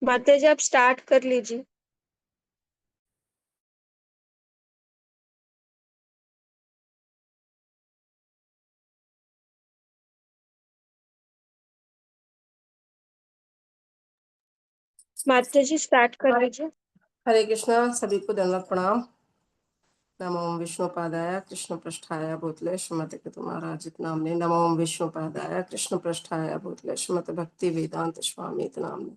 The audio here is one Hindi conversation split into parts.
माता जी, आप स्टार्ट कर लीजिए। माता जी, स्टार्ट कर लीजिए। हरे कृष्णा। सभी को दंडवत प्रणाम। नमो विष्णुपादाय कृष्ण पृष्ठाय भूतले श्रीमते महाराजित नामने। नमो विष्णुपादाय कृष्ण पृष्ठाय भूतले श्रीमते भक्ति वेदांत स्वामी नामने।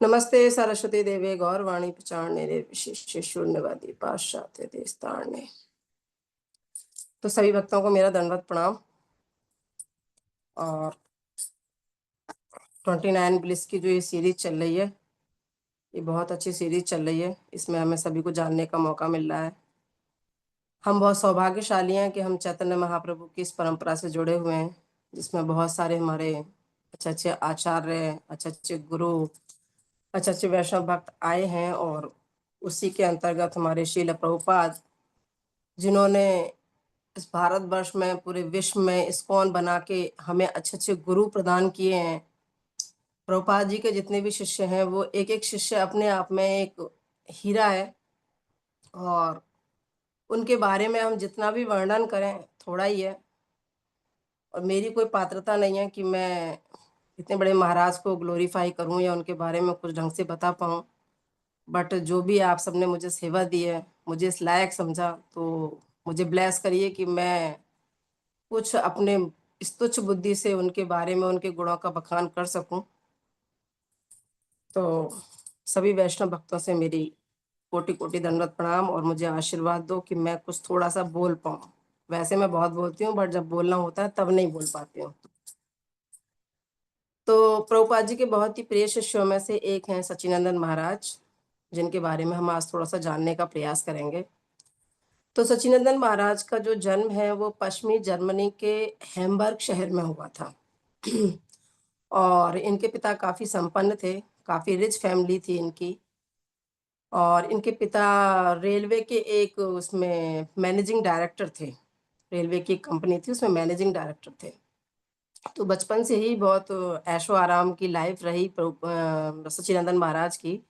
नमस्ते सरस्वती देवे गौरवाणी प्रचारणे विशिष्य शून्यवादी पाश्चात्य देशतारणे। तो सभी भक्तों को मेरा दंडवत प्रणाम। और 29 ब्लिस की जो ये सीरीज चल रही है, ये बहुत अच्छी सीरीज चल रही है। इसमें हमें सभी को जानने का मौका मिल रहा है। हम बहुत सौभाग्यशाली हैं कि हम चैतन्य महाप्रभु की इस परंपरा से जुड़े हुए हैं, जिसमें बहुत सारे हमारे अच्छे अच्छे आचार्य, अच्छे अच्छे गुरु, अच्छे अच्छे वैष्णव भक्त आए हैं। और उसी के अंतर्गत हमारे श्रील प्रभुपाद, जिन्होंने इस भारतवर्ष में, पूरे विश्व में इस्कॉन बना के हमें अच्छे अच्छे गुरु प्रदान किए हैं। प्रभुपाद जी के जितने भी शिष्य हैं, वो एक एक शिष्य अपने आप में एक हीरा है। और उनके बारे में हम जितना भी वर्णन करें थोड़ा ही है। और मेरी कोई पात्रता नहीं है कि मैं इतने बड़े महाराज को ग्लोरीफाई करूं या उनके बारे में कुछ ढंग से बता पाऊं। बट जो भी आप सबने मुझे सेवा दी है, मुझे इस लायक समझा, तो मुझे ब्लेस करिए कि मैं कुछ अपने इस तुच्छ बुद्धि से उनके बारे में, उनके गुणों का बखान कर सकूं। तो सभी वैष्णव भक्तों से मेरी कोटि कोटि दंडवत प्रणाम। और मुझे आशीर्वाद दो कि मैं कुछ थोड़ा सा बोल पाऊं। वैसे मैं बहुत बोलती हूँ, बट जब बोलना होता है तब नहीं बोल पाती हूँ। तो प्रभुपाद जी के बहुत ही प्रिय शिष्यों में से एक हैं सच्चिदानंद महाराज, जिनके बारे में हम आज थोड़ा सा जानने का प्रयास करेंगे। तो सच्चिदानंद महाराज का जो जन्म है वो पश्चिमी जर्मनी के हैम्बर्ग शहर में हुआ था। और इनके पिता काफी संपन्न थे, काफी रिच फैमिली थी इनकी। और इनके पिता रेलवे के एक उसमें मैनेजिंग डायरेक्टर थे। रेलवे की कंपनी थी, उसमें मैनेजिंग डायरेक्टर थे। तो बचपन से ही बहुत ऐशो आराम की लाइफ रही सच्चिदानंद महाराज की।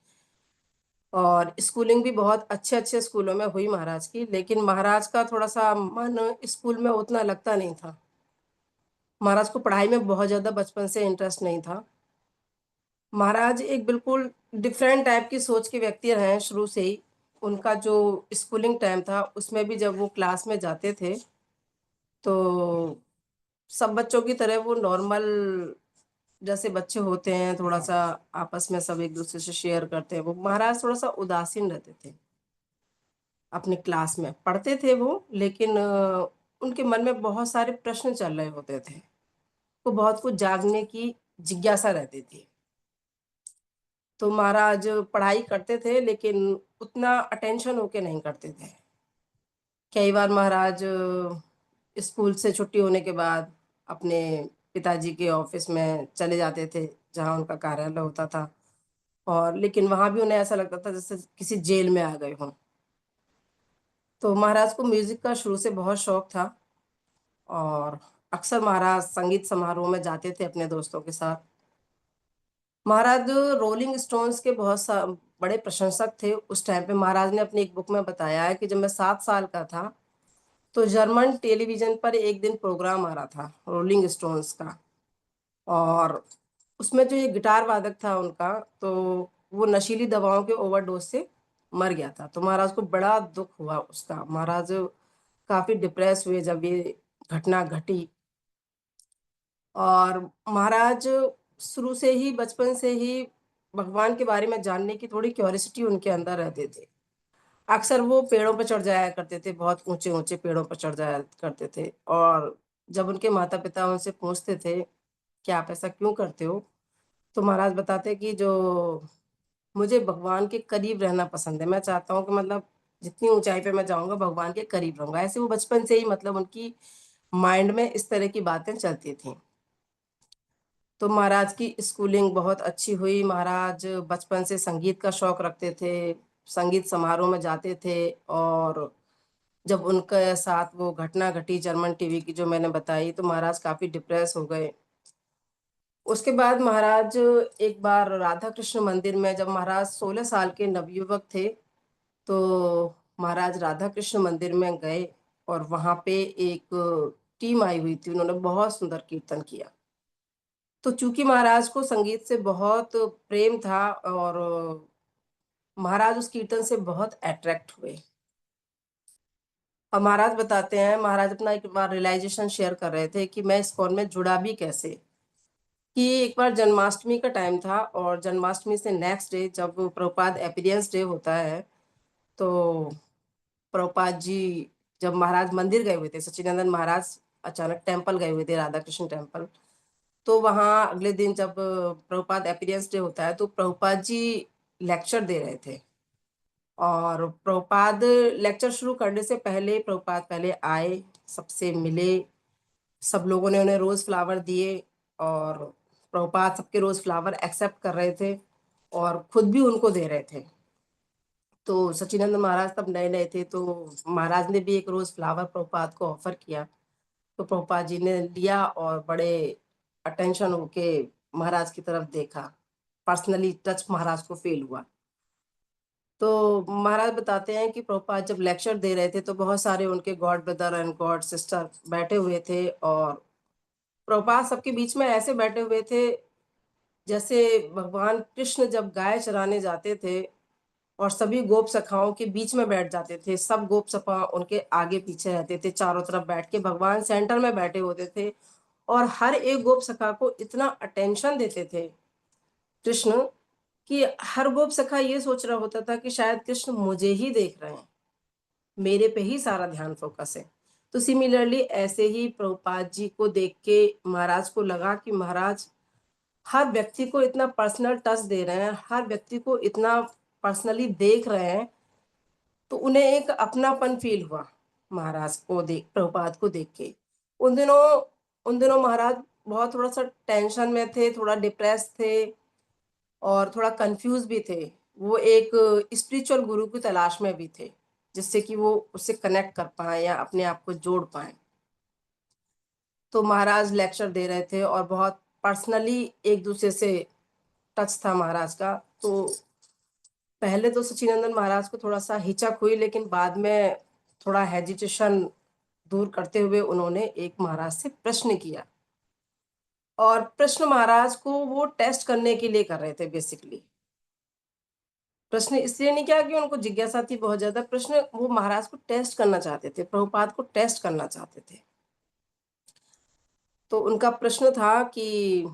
और स्कूलिंग भी बहुत अच्छे अच्छे स्कूलों में हुई महाराज की। लेकिन महाराज का थोड़ा सा मन स्कूल में उतना लगता नहीं था। महाराज को पढ़ाई में बहुत ज़्यादा बचपन से इंटरेस्ट नहीं था। महाराज एक बिल्कुल डिफरेंट टाइप की सोच के व्यक्ति रहे हैं शुरू से ही। उनका जो स्कूलिंग टाइम था, उसमें भी जब वो क्लास में जाते थे तो सब बच्चों की तरह वो नॉर्मल जैसे बच्चे होते हैं, थोड़ा सा आपस में सब एक दूसरे से शेयर करते हैं, वो महाराज थोड़ा सा उदासीन रहते थे। अपने क्लास में पढ़ते थे वो, लेकिन उनके मन में बहुत सारे प्रश्न चल रहे होते थे। वो बहुत कुछ जानने की जिज्ञासा रहती थी। तो महाराज पढ़ाई करते थे, लेकिन उतना अटेंशन होके नहीं करते थे। कई बार महाराज स्कूल से छुट्टी होने के बाद अपने पिताजी के ऑफिस में चले जाते थे, जहाँ उनका कार्यालय होता था। और लेकिन वहां भी उन्हें ऐसा लगता था जैसे किसी जेल में आ गए हों। तो महाराज को म्यूजिक का शुरू से बहुत शौक था। और अक्सर महाराज संगीत समारोह में जाते थे अपने दोस्तों के साथ। महाराज रोलिंग स्टोन्स के बहुत बड़े प्रशंसक थे उस टाइम पे। महाराज ने अपनी एक बुक में बताया है कि जब मैं 7 साल का था, तो जर्मन टेलीविजन पर एक दिन प्रोग्राम आ रहा था रोलिंग स्टोन्स का। और उसमें जो ये गिटार वादक था उनका, तो वो नशीली दवाओं के ओवरडोज से मर गया था। तो महाराज को बड़ा दुख हुआ उसका। महाराज काफी डिप्रेस हुए जब ये घटना घटी। और महाराज शुरू से ही, बचपन से ही भगवान के बारे में जानने की थोड़ी क्यूरियोसिटी उनके अंदर रहती थी। अक्सर वो पेड़ों पर चढ़ जाया करते थे, बहुत ऊंचे ऊंचे पेड़ों पर चढ़ जाया करते थे। और जब उनके माता पिता उनसे पूछते थे कि आप ऐसा क्यों करते हो, तो महाराज बताते कि जो मुझे भगवान के करीब रहना पसंद है, मैं चाहता हूँ कि मतलब जितनी ऊंचाई पे मैं जाऊंगा भगवान के करीब रहूंगा। ऐसे वो बचपन से ही, मतलब उनकी माइंड में इस तरह की बातें चलती थी। तो महाराज की स्कूलिंग बहुत अच्छी हुई। महाराज बचपन से संगीत का शौक रखते थे, संगीत समारोह में जाते थे। और जब उनके साथ वो घटना घटी जर्मन टीवी की जो मैंने बताई, तो महाराज काफी डिप्रेस हो गए। उसके बाद महाराज एक बार राधा कृष्ण मंदिर में, जब महाराज 16 साल के नवयुवक थे, तो महाराज राधा कृष्ण मंदिर में गए और वहां पे एक टीम आई हुई थी, उन्होंने बहुत सुंदर कीर्तन किया। तो चूंकि महाराज को संगीत से बहुत प्रेम था और महाराज उस कीर्तन से बहुत अट्रैक्ट हुए। और महाराज बताते हैं, महाराज अपना एक बार रियलाइजेशन शेयर कर रहे थे कि मैं इस्कॉन में जुड़ा भी कैसे। कि एक बार जन्माष्टमी का टाइम था और जन्माष्टमी से नेक्स्ट डे जब प्रभुपाद अपीयरेंस डे होता है, तो प्रभुपाद जी जब महाराज मंदिर गए हुए थे, सच्चिदानंद महाराज अचानक टेम्पल गए हुए थे, राधा कृष्ण टेम्पल। तो वहाँ अगले दिन जब प्रभुपाद अपीयरेंस डे होता है, तो प्रभुपाद जी लेक्चर दे रहे थे। और प्रभुपाद लेक्चर शुरू करने से पहले प्रभुपाद पहले आए, सबसे मिले, सब लोगों ने उन्हें रोज फ्लावर दिए और प्रभुपाद सबके रोज फ्लावर एक्सेप्ट कर रहे थे और खुद भी उनको दे रहे थे। तो सच्चिदानंद महाराज तब नए नए थे, तो महाराज ने भी एक रोज फ्लावर प्रभुपाद को ऑफर किया। तो प्रभुपाद जी ने लिया और बड़े अटेंशन होके महाराज की तरफ देखा, पर्सनली टच महाराज को फील हुआ। तो महाराज बताते हैं कि प्रभुपाद जब लेक्चर दे रहे थे, तो बहुत सारे उनके God brother and God sister बैठे हुए थे और प्रभुपाद सबके बीच में ऐसे बैठे हुए थे जैसे भगवान कृष्ण जब गाय चराने जाते थे और सभी गोप सखाओं के बीच में बैठ जाते थे। सब गोप सखा उनके आगे पीछे रहते थे, चारों तरफ बैठ के भगवान सेंटर में बैठे होते थे और हर एक गोप सखा को इतना अटेंशन देते थे कृष्ण, कि हर गोप सखा ये सोच रहा होता था कि शायद कृष्ण मुझे ही देख रहे हैं, मेरे पे ही सारा ध्यान फोकस है। तो सिमिलरली ऐसे ही प्रभुपाद जी को देख के महाराज को लगा कि महाराज हर व्यक्ति को इतना पर्सनल टच दे रहे हैं, हर व्यक्ति को इतना पर्सनली देख रहे हैं, तो उन्हें एक अपनापन फील हुआ महाराज को देख, प्रभुपाद को देख के। उन दिनों उन दिनों महाराज बहुत थोड़ा सा टेंशन में थे, थोड़ा डिप्रेस थे और थोड़ा कंफ्यूज भी थे। वो एक स्पिरिचुअल गुरु की तलाश में भी थे, जिससे कि वो उससे कनेक्ट कर पाए या अपने आप को जोड़ पाए। तो महाराज लेक्चर दे रहे थे और बहुत पर्सनली एक दूसरे से टच था महाराज का। तो पहले तो सच्चिदानंद महाराज को थोड़ा सा हिचक हुई, लेकिन बाद में थोड़ा हेजिटेशन दूर करते हुए उन्होंने एक महाराज से प्रश्न किया। और प्रश्न महाराज को वो टेस्ट करने के लिए कर रहे थे बेसिकली। प्रश्न इसलिए नहीं किया कि उनको जिज्ञासा थी बहुत ज्यादा, प्रश्न वो महाराज को टेस्ट करना चाहते थे, प्रभुपाद को टेस्ट करना चाहते थे। तो उनका प्रश्न था कि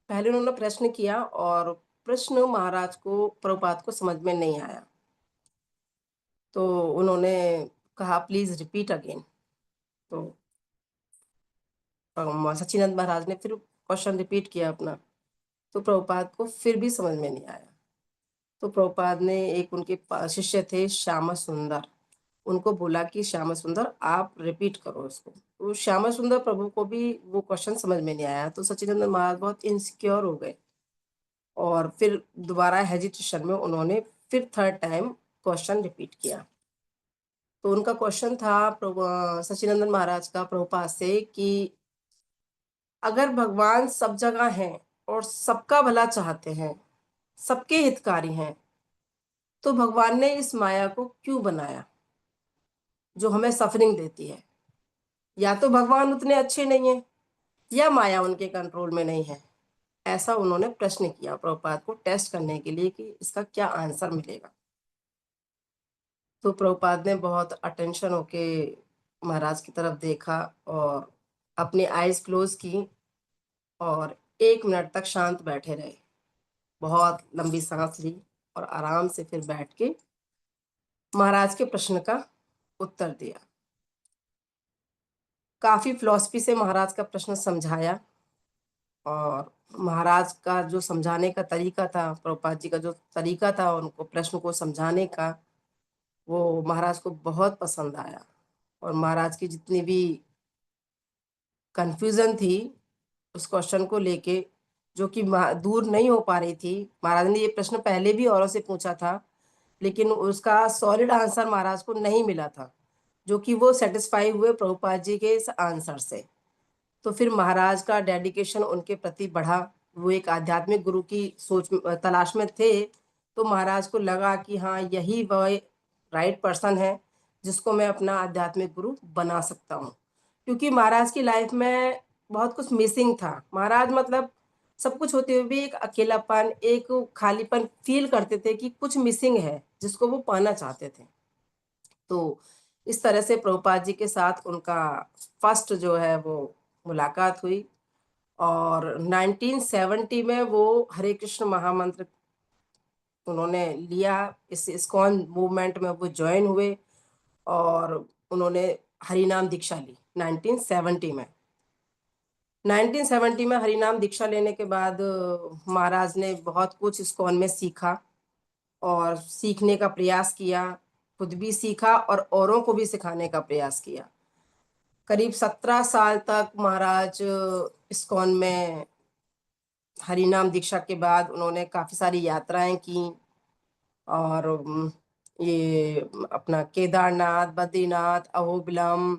पहले उन्होंने प्रश्न किया और प्रश्न महाराज को प्रभुपाद को समझ में नहीं आया, तो उन्होंने कहा प्लीज रिपीट अगेन। तो सच्चिदानंद महाराज ने फिर क्वेश्चन रिपीट किया अपना, तो प्रभुपाद को फिर भी समझ में नहीं आया। तो प्रभुपाद ने एक उनके शिष्य थे श्यामा सुंदर, उनको बोला कि श्यामा सुंदर आप रिपीट करो इसको। तो श्यामा सुंदर प्रभु को भी वो क्वेश्चन समझ में नहीं आया, तो सच्चिदानंद महाराज बहुत इनसिक्योर हो गए और फिर दोबारा हेजिटेशन में उन्होंने फिर थर्ड टाइम क्वेश्चन रिपीट किया। तो उनका क्वेश्चन था सच्चिदानंद महाराज का प्रभुपाद से कि अगर भगवान सब जगह हैं और सबका भला चाहते हैं, सबके हितकारी हैं, तो भगवान ने इस माया को क्यों बनाया जो हमें सफरिंग देती है? या तो भगवान उतने अच्छे नहीं है या माया उनके कंट्रोल में नहीं है। ऐसा उन्होंने प्रश्न किया प्रभुपाद को टेस्ट करने के लिए कि इसका क्या आंसर मिलेगा। तो प्रभुपाद ने बहुत अटेंशन होके महाराज की तरफ देखा और अपनी आईज क्लोज की और 1 मिनट तक शांत बैठे रहे, बहुत लंबी सांस ली और आराम से फिर बैठ के महाराज के प्रश्न का उत्तर दिया। काफी फिलॉसफी से महाराज का प्रश्न समझाया और महाराज का जो समझाने का तरीका था, प्रभुपाद जी का जो तरीका था उनको प्रश्न को समझाने का, वो महाराज को बहुत पसंद आया। और महाराज की जितनी भी कंफ्यूजन थी उस क्वेश्चन को लेके, जो कि दूर नहीं हो पा रही थी, महाराज ने ये प्रश्न पहले भी औरों से पूछा था लेकिन उसका सॉलिड आंसर महाराज को नहीं मिला था, जो कि वो सेटिस्फाई हुए प्रभुपाद जी के इस आंसर से। तो फिर महाराज का डेडिकेशन उनके प्रति बढ़ा। वो एक आध्यात्मिक गुरु की सोच तलाश में थे, तो महाराज को लगा कि हाँ, यही वह राइट पर्सन है जिसको मैं अपना आध्यात्मिक गुरु बना सकता हूँ। क्योंकि महाराज की लाइफ में बहुत कुछ मिसिंग था। महाराज मतलब सब कुछ होते हुए भी एक अकेलापन, एक खालीपन फील करते थे कि कुछ मिसिंग है जिसको वो पाना चाहते थे। तो इस तरह से प्रभुपाद जी के साथ उनका फर्स्ट जो है वो मुलाकात हुई, और 1970 में वो हरे कृष्ण महामंत्र उन्होंने लिया। इस इस्कॉन मूवमेंट में वो ज्वाइन हुए और उन्होंने हरिनाम दीक्षा ली 1970 में। 1970 में हरिनाम दीक्षा लेने के बाद महाराज ने बहुत कुछ इस्कॉन में सीखा और सीखने का प्रयास किया। खुद भी सीखा और औरों को भी सिखाने का प्रयास किया। करीब 17 साल तक महाराज इस्कॉन में हरिनाम दीक्षा के बाद उन्होंने काफ़ी सारी यात्राएं की, और ये अपना केदारनाथ, बद्रीनाथ, अहोबिलम,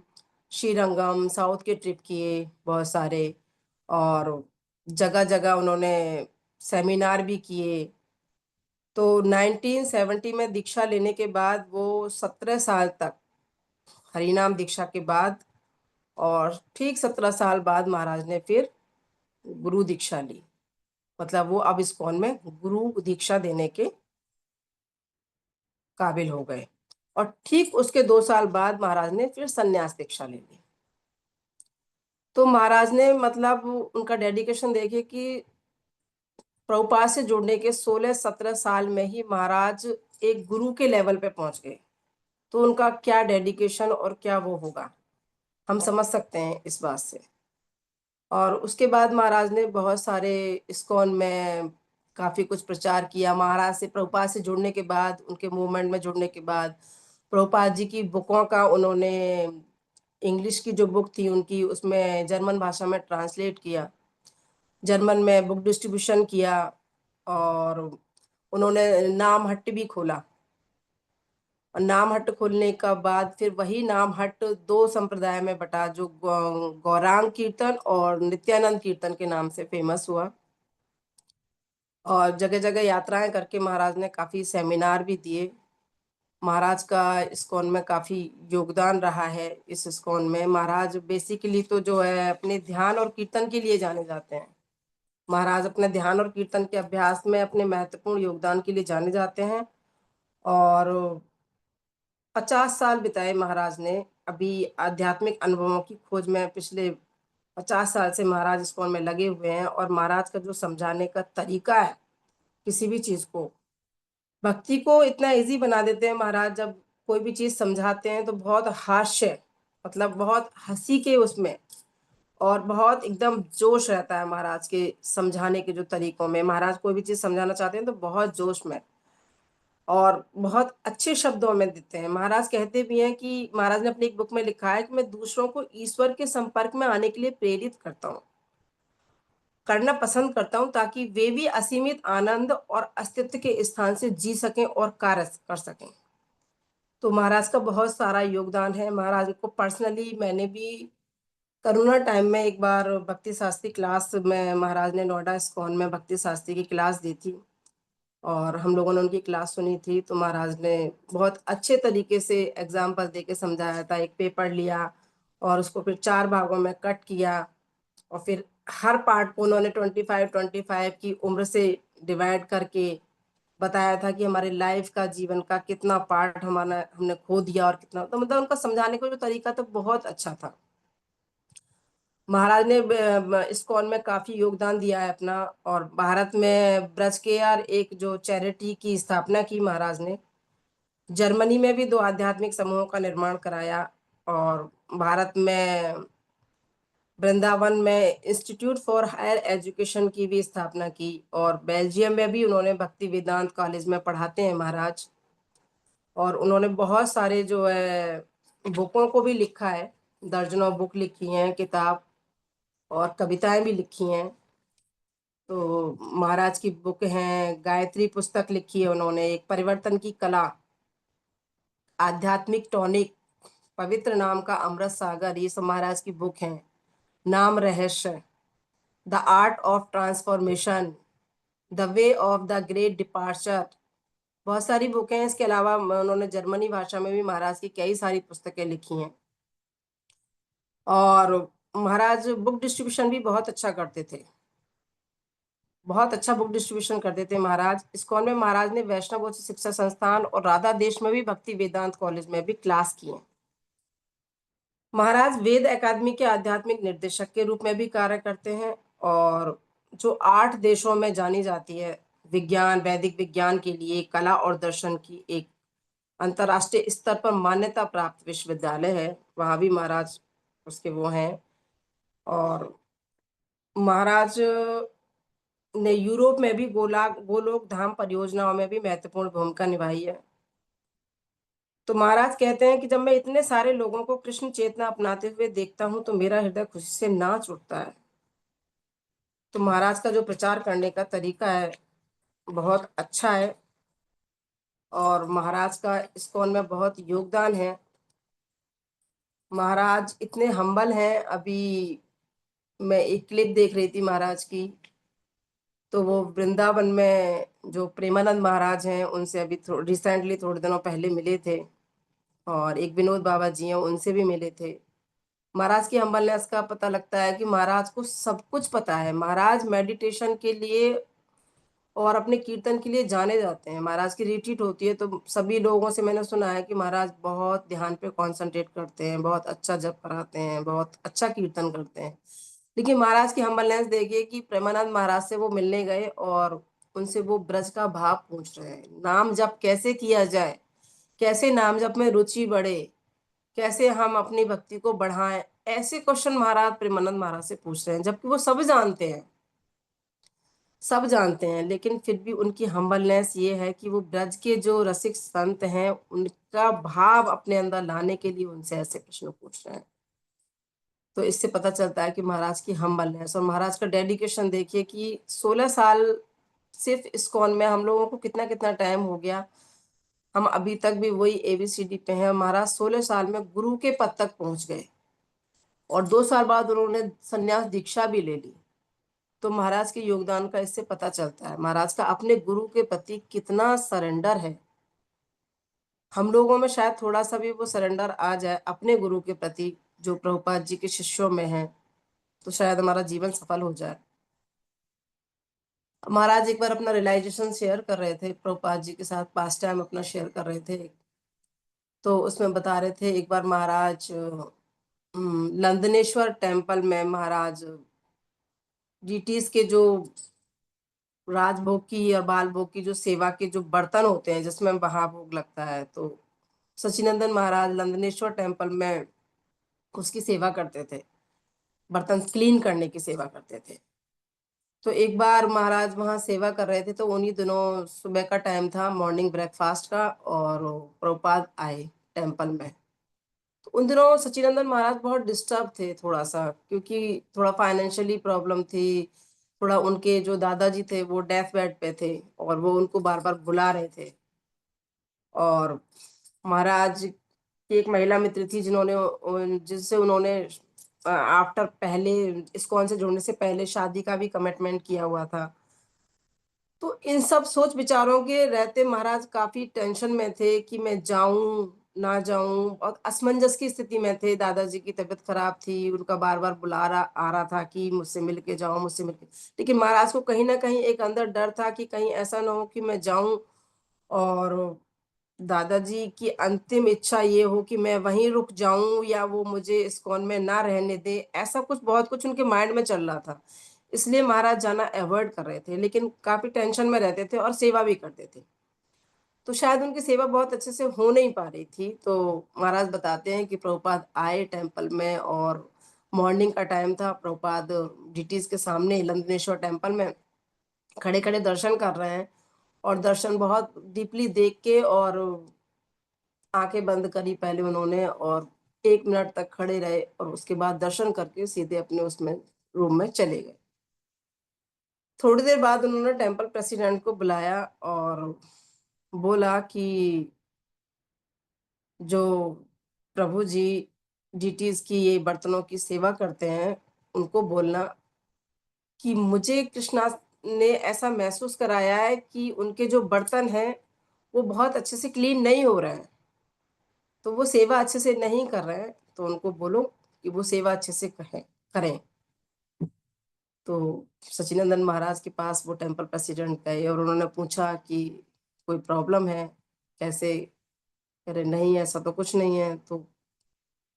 श्रीरंगम, साउथ के ट्रिप किए बहुत सारे, और जगह जगह उन्होंने सेमिनार भी किए। तो 1970 में दीक्षा लेने के बाद वो 17 साल तक हरिनाम दीक्षा के बाद, और ठीक 17 साल बाद महाराज ने फिर गुरु दीक्षा ली। मतलब वो अब इस्कॉन में गुरु दीक्षा देने के काबिल हो गए। और ठीक उसके 2 साल बाद महाराज ने फिर संन्यास दीक्षा ले ली। तो महाराज ने मतलब उनका डेडिकेशन देखिए कि प्रभुपाद से जुड़ने के 16-17 साल में ही महाराज एक गुरु के लेवल पे पहुंच गए। तो उनका क्या डेडिकेशन और क्या वो होगा, हम समझ सकते हैं इस बात से। और उसके बाद महाराज ने बहुत सारे इस्कॉन में काफ़ी कुछ प्रचार किया। महाराज से प्रभुपाद से जुड़ने के बाद, उनके मूवमेंट में जुड़ने के बाद, प्रभुपाद जी की बुकों का उन्होंने इंग्लिश की जो बुक थी उनकी, उसमें जर्मन भाषा में ट्रांसलेट किया, जर्मन में बुक डिस्ट्रीब्यूशन किया, और उन्होंने नाम हट्ट भी खोला। और नाम हट्ट खोलने का बाद फिर वही नाम हट्ट 2 संप्रदाय में बटा, जो गौरांग कीर्तन और नित्यानंद कीर्तन के नाम से फेमस हुआ। और जगह जगह यात्राएं करके महाराज ने काफ़ी सेमिनार भी दिए। महाराज का इस्कॉन में काफ़ी योगदान रहा है। इस इस्कॉन में महाराज बेसिकली तो जो है अपने ध्यान और कीर्तन के लिए जाने जाते हैं। महाराज अपने ध्यान और कीर्तन के अभ्यास में अपने महत्वपूर्ण योगदान के लिए जाने जाते हैं। और 50 साल बिताए महाराज ने अभी आध्यात्मिक अनुभवों की खोज में। पिछले 50 साल से महाराज इस्कॉन में लगे हुए हैं, और महाराज का जो समझाने का तरीका है किसी भी चीज़ को, भक्ति को इतना इजी बना देते हैं महाराज। जब कोई भी चीज़ समझाते हैं तो बहुत हास्य, मतलब बहुत हंसी के उसमें, और बहुत एकदम जोश रहता है महाराज के समझाने के जो तरीकों में। महाराज कोई भी चीज़ समझाना चाहते हैं तो बहुत जोश में और बहुत अच्छे शब्दों में देते हैं। महाराज कहते भी हैं कि महाराज ने अपनी एक बुक में लिखा है कि मैं दूसरों को ईश्वर के संपर्क में आने के लिए प्रेरित करना पसंद करता हूँ, ताकि वे भी असीमित आनंद और अस्तित्व के स्थान से जी सकें और कार्य कर सकें। तो महाराज का बहुत सारा योगदान है। महाराज को पर्सनली मैंने भी कोरोना टाइम में एक बार भक्ति शास्त्री क्लास में, महाराज ने नोएडा इस्कॉन में भक्ति शास्त्री की क्लास दी थी, और हम लोगों ने उनकी क्लास सुनी थी। तो महाराज ने बहुत अच्छे तरीके से एग्जाम्पल दे के समझाया था। एक पेपर लिया और उसको फिर 4 भागों में कट किया, और फिर हर पार्ट को उन्होंने 25-25 की उम्र से डिवाइड करके बताया था कि हमारे लाइफ का, जीवन का कितना पार्ट हमारा हमने खो दिया और कितना। तो मतलब उनका समझाने का जो तरीका था बहुत अच्छा था। महाराज ने इस्कॉन में काफी योगदान दिया है अपना, और भारत में ब्रज केयर एक जो चैरिटी की स्थापना की महाराज ने। जर्मनी में भी 2 आध्यात्मिक समूहों का निर्माण कराया, और भारत में वृंदावन में इंस्टीट्यूट फॉर हायर एजुकेशन की भी स्थापना की, और बेल्जियम में भी उन्होंने भक्ति वेदांत कॉलेज में पढ़ाते हैं महाराज। और उन्होंने बहुत सारे जो है बुकों को भी लिखा है, दर्जनों बुक लिखी हैं, किताब और कविताएं भी लिखी हैं। तो महाराज की बुक हैं, गायत्री पुस्तक लिखी है उन्होंने, एक परिवर्तन की कला, आध्यात्मिक टॉनिक, पवित्र नाम का अमृत सागर, ये सब महाराज की बुक हैं। नाम रहस्य, the art of transformation, the way of the great departure, बहुत सारी बुकें हैं। इसके अलावा उन्होंने जर्मनी भाषा में भी महाराज की कई सारी पुस्तकें लिखी हैं। और महाराज बुक डिस्ट्रीब्यूशन भी बहुत अच्छा करते थे, बहुत अच्छा बुक डिस्ट्रीब्यूशन करते थे महाराज। इस्कॉन में महाराज ने वैष्णव उच्च शिक्षा संस्थान और राधा देश में भी भक्ति वेदांत कॉलेज में भी क्लास किए। महाराज वेद अकादमी के आध्यात्मिक निर्देशक के रूप में भी कार्य करते हैं, और जो 8 देशों में जानी जाती है विज्ञान, वैदिक विज्ञान के लिए, कला और दर्शन की एक अंतर्राष्ट्रीय स्तर पर मान्यता प्राप्त विश्वविद्यालय है, वहां भी महाराज उसके वो हैं। और महाराज ने यूरोप में भी गोलोक धाम परियोजनाओं में भी महत्वपूर्ण भूमिका निभाई है। तो महाराज कहते हैं कि जब मैं इतने सारे लोगों को कृष्ण चेतना अपनाते हुए देखता हूं तो मेरा हृदय खुशी से नाच उठता है। तो महाराज का जो प्रचार करने का तरीका है बहुत अच्छा है, और महाराज का इस्कॉन में बहुत योगदान है। महाराज इतने हम्बल हैं। अभी मैं एक क्लिप देख रही थी महाराज की, तो वो वृंदावन में जो प्रेमानंद महाराज हैं उनसे अभी रिसेंटली थोड़े दिनों पहले मिले थे, और एक विनोद बाबा जी हैं उनसे भी मिले थे। महाराज की हम्बलनेस का पता लगता है कि महाराज को सब कुछ पता है। महाराज मेडिटेशन के लिए और अपने कीर्तन के लिए जाने जाते हैं। महाराज की रिट्रीट होती है तो सभी लोगों से मैंने सुना है कि महाराज बहुत ध्यान पे कंसंट्रेट करते हैं, बहुत अच्छा जप कराते हैं, बहुत अच्छा कीर्तन करते हैं। लेकिन महाराज की हम्बलनेस देखिए कि प्रेमानंद महाराज से वो मिलने गए और उनसे वो ब्रज का भाव पूछ रहे हैं, नाम जप कैसे किया जाए, कैसे नाम जप में रुचि बढ़े, कैसे हम अपनी भक्ति को बढ़ाएं। ऐसे क्वेश्चन महाराज प्रेमानंद महाराज से पूछ रहे हैं, जबकि वो सब जानते हैं, सब जानते हैं। लेकिन फिर भी उनकी हम्बलनेस ये है कि वो ब्रज के जो रसिक संत हैं उनका भाव अपने अंदर लाने के लिए उनसे ऐसे प्रश्न पूछ रहे हैं। तो इससे पता चलता है कि महाराज की हम्बलनेस और महाराज का डेडिकेशन देखिए कि 16 साल सिर्फ इस्कॉन में, हम लोगों को कितना कितना टाइम हो गया, हम अभी तक भी वही ABCD पे हैं। महाराज 16 साल में गुरु के पद तक पहुंच गए, और 2 साल बाद उन्होंने संन्यास दीक्षा भी ले ली। तो महाराज के योगदान का इससे पता चलता है महाराज का अपने गुरु के प्रति कितना सरेंडर है। हम लोगों में शायद थोड़ा सा भी वो सरेंडर आ जाए अपने गुरु के प्रति जो प्रभुपाद जी के शिष्यों में है, तो शायद हमारा जीवन सफल हो जाए। महाराज एक बार अपना रियलाइजेशन शेयर कर रहे थे, प्रभुपाद जी के साथ पास टाइम अपना शेयर कर रहे थे। तो उसमें बता रहे थे एक बार महाराज नंदनेश्वर टेम्पल में महाराज डीटीज के जो राजभोग की और बाल भोग की जो सेवा के जो बर्तन होते हैं जिसमें महाभोग लगता है, तो सचिनंदन महाराज नंदनेश्वर टेम्पल में उसकी सेवा करते थे, बर्तन क्लीन करने की सेवा करते थे। तो एक बार महाराज वहां सेवा कर रहे थे, तो उन्हीं दिनों सुबह का टाइम था, मॉर्निंग ब्रेकफास्ट का, और प्रभुपाद आए टेम्पल में। तो उन दिनों सचिनंदन महाराज बहुत डिस्टर्ब थे थोड़ा सा, क्योंकि थोड़ा फाइनेंशियली प्रॉब्लम थी। थोड़ा उनके जो दादाजी थे वो डेथ बेड पे थे, और वो उनको बार बार बुला रहे थे। और महाराज की एक महिला मित्र थी जिससे उन्होंने आफ्टर पहले इस्कॉन से जुड़ने से पहले शादी का भी कमिटमेंट किया हुआ था। तो इन सब सोच विचारों के रहते महाराज काफी टेंशन में थे कि मैं जाऊं ना जाऊं, और असमंजस की स्थिति में थे। दादाजी की तबीयत खराब थी, उनका बार बार बुला रहा आ रहा था कि मुझसे मिलके जाओ, मुझसे मिलके। लेकिन महाराज को कहीं ना कहीं एक अंदर डर था कि कहीं ऐसा ना हो कि मैं जाऊं और दादाजी की अंतिम इच्छा ये हो कि मैं वहीं रुक जाऊं, या वो मुझे इस्कॉन में ना रहने दे। ऐसा कुछ बहुत कुछ उनके माइंड में चल रहा था, इसलिए महाराज जाना अवॉइड कर रहे थे, लेकिन काफी टेंशन में रहते थे और सेवा भी करते थे। तो शायद उनकी सेवा बहुत अच्छे से हो नहीं पा रही थी। तो महाराज बताते हैं कि प्रभुपाद आए टेम्पल में, और मॉर्निंग का टाइम था। प्रभुपाद डीटीज के सामने लंदनेश्वर टेम्पल में खड़े खड़े दर्शन कर रहे हैं, और दर्शन बहुत डीपली देख के और आंखें बंद करी पहले उन्होंने, और 1 मिनट तक खड़े रहे, और उसके बाद दर्शन करके सीधे अपने उसमें रूम में चले गए। थोड़ी देर बाद उन्होंने टेम्पल प्रेसिडेंट को बुलाया और बोला कि जो प्रभु जी डीटीज की ये बर्तनों की सेवा करते हैं, उनको बोलना कि मुझे कृष्णा ने ऐसा महसूस कराया है कि उनके जो बर्तन हैं, वो बहुत अच्छे से क्लीन नहीं हो रहे हैं। तो वो सेवा अच्छे से नहीं कर रहे हैं, तो उनको बोलो कि वो सेवा अच्छे से करें। तो सच्चिदानंद महाराज के पास वो टेम्पल प्रेसिडेंट गए और उन्होंने पूछा कि कोई प्रॉब्लम है? कैसे? कह रहे नहीं, ऐसा तो कुछ नहीं है। तो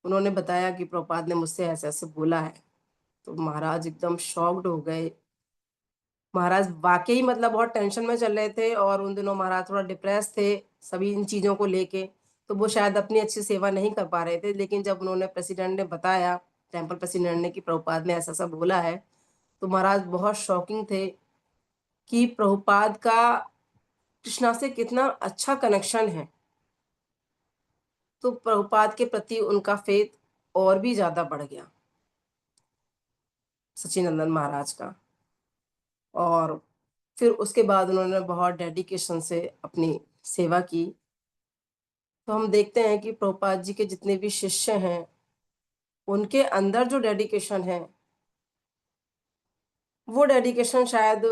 उन्होंने बताया कि प्रभुपाद ने मुझसे ऐसे-ऐसे बोला है। तो महाराज एकदम शॉक्ड हो गए। महाराज वाक़ई मतलब बहुत टेंशन में चल रहे थे और उन दिनों महाराज थोड़ा डिप्रेस थे, सभी इन चीज़ों को लेके, तो वो शायद अपनी अच्छी सेवा नहीं कर पा रहे थे। लेकिन जब उन्होंने प्रेसिडेंट ने बताया, टेम्पल प्रेसिडेंट ने कि प्रभुपाद ने ऐसा-ऐसा बोला है, तो महाराज बहुत शॉकिंग थे कि प्रभुपाद का कृष्णा से कितना अच्छा कनेक्शन है। तो प्रभुपाद के प्रति उनका फ़ेथ और भी ज़्यादा बढ़ गया, सच्चिदानंद महाराज का। और फिर उसके बाद उन्होंने बहुत डेडिकेशन से अपनी सेवा की। तो हम देखते हैं कि प्रभुपाद जी के जितने भी शिष्य हैं, उनके अंदर जो डेडिकेशन है, वो डेडिकेशन शायद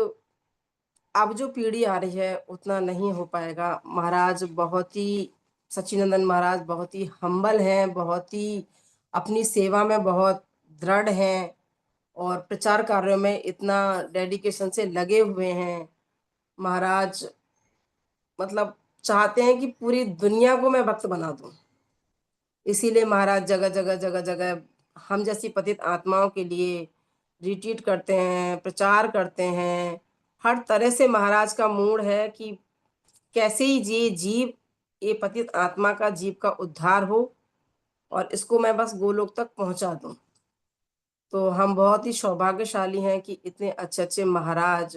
अब जो पीढ़ी आ रही है, उतना नहीं हो पाएगा। महाराज बहुत ही सच्चिदानंद महाराज बहुत ही हम्बल हैं, बहुत ही अपनी सेवा में बहुत दृढ़ हैं और प्रचार कार्यों में इतना डेडिकेशन से लगे हुए हैं। महाराज मतलब चाहते हैं कि पूरी दुनिया को मैं भक्त बना दूँ। इसीलिए महाराज जगह-जगह, जगह-जगह हम जैसी पतित आत्माओं के लिए रिट्रीट करते हैं, प्रचार करते हैं। हर तरह से महाराज का मूड है कि कैसे ही ये जीव, ये पतित आत्मा का जीव का उद्धार हो और इसको मैं बस गोलोक तक पहुँचा दूँ। तो हम बहुत ही सौभाग्यशाली हैं कि इतने अच्छे-अच्छे महाराज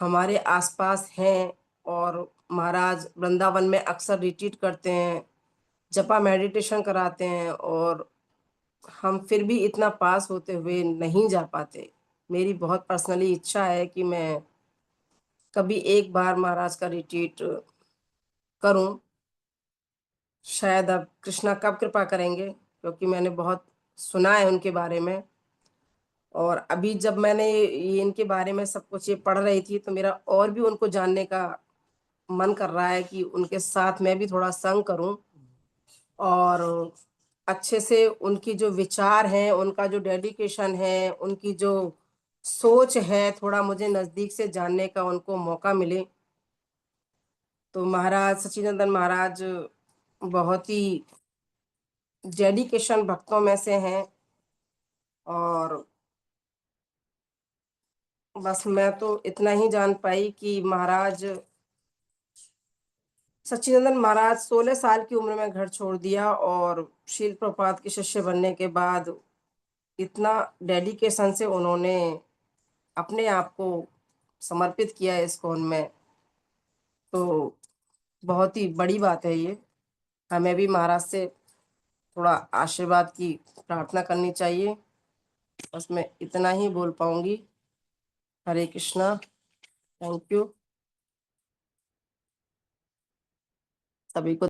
हमारे आस-पास हैं और महाराज वृंदावन में अक्सर रिट्रीट करते हैं, जपा मेडिटेशन कराते हैं और हम फिर भी इतना पास होते हुए नहीं जा पाते। मेरी बहुत पर्सनली इच्छा है कि मैं कभी एक बार महाराज का रिट्रीट करूँ। शायद अब कृष्णा कब कृपा करेंगे, क्योंकि मैंने बहुत सुना है उनके बारे में। और अभी जब मैंने ये इनके बारे में सब कुछ ये पढ़ रही थी, तो मेरा और भी उनको जानने का मन कर रहा है कि उनके साथ मैं भी थोड़ा संग करूँ और अच्छे से उनकी जो विचार हैं, उनका जो डेडिकेशन है, उनकी जो सोच है, थोड़ा मुझे नज़दीक से जानने का उनको मौका मिले। तो महाराज सच्चिदानंद महाराज बहुत ही डेडिकेशन भक्तों में से हैं और बस मैं तो इतना ही जान पाई कि महाराज सच्चिदानंद महाराज 16 साल की उम्र में घर छोड़ दिया और शील प्रभुपाद के शिष्य बनने के बाद इतना डेडिकेशन से उन्होंने अपने आप को समर्पित किया है इस्कॉन में। तो बहुत ही बड़ी बात है ये। हमें भी महाराज से थोड़ा आशीर्वाद की प्रार्थना करनी चाहिए। बस मैं इतना ही बोल पाऊँगी। हरे कृष्णा। Thank you. सभी को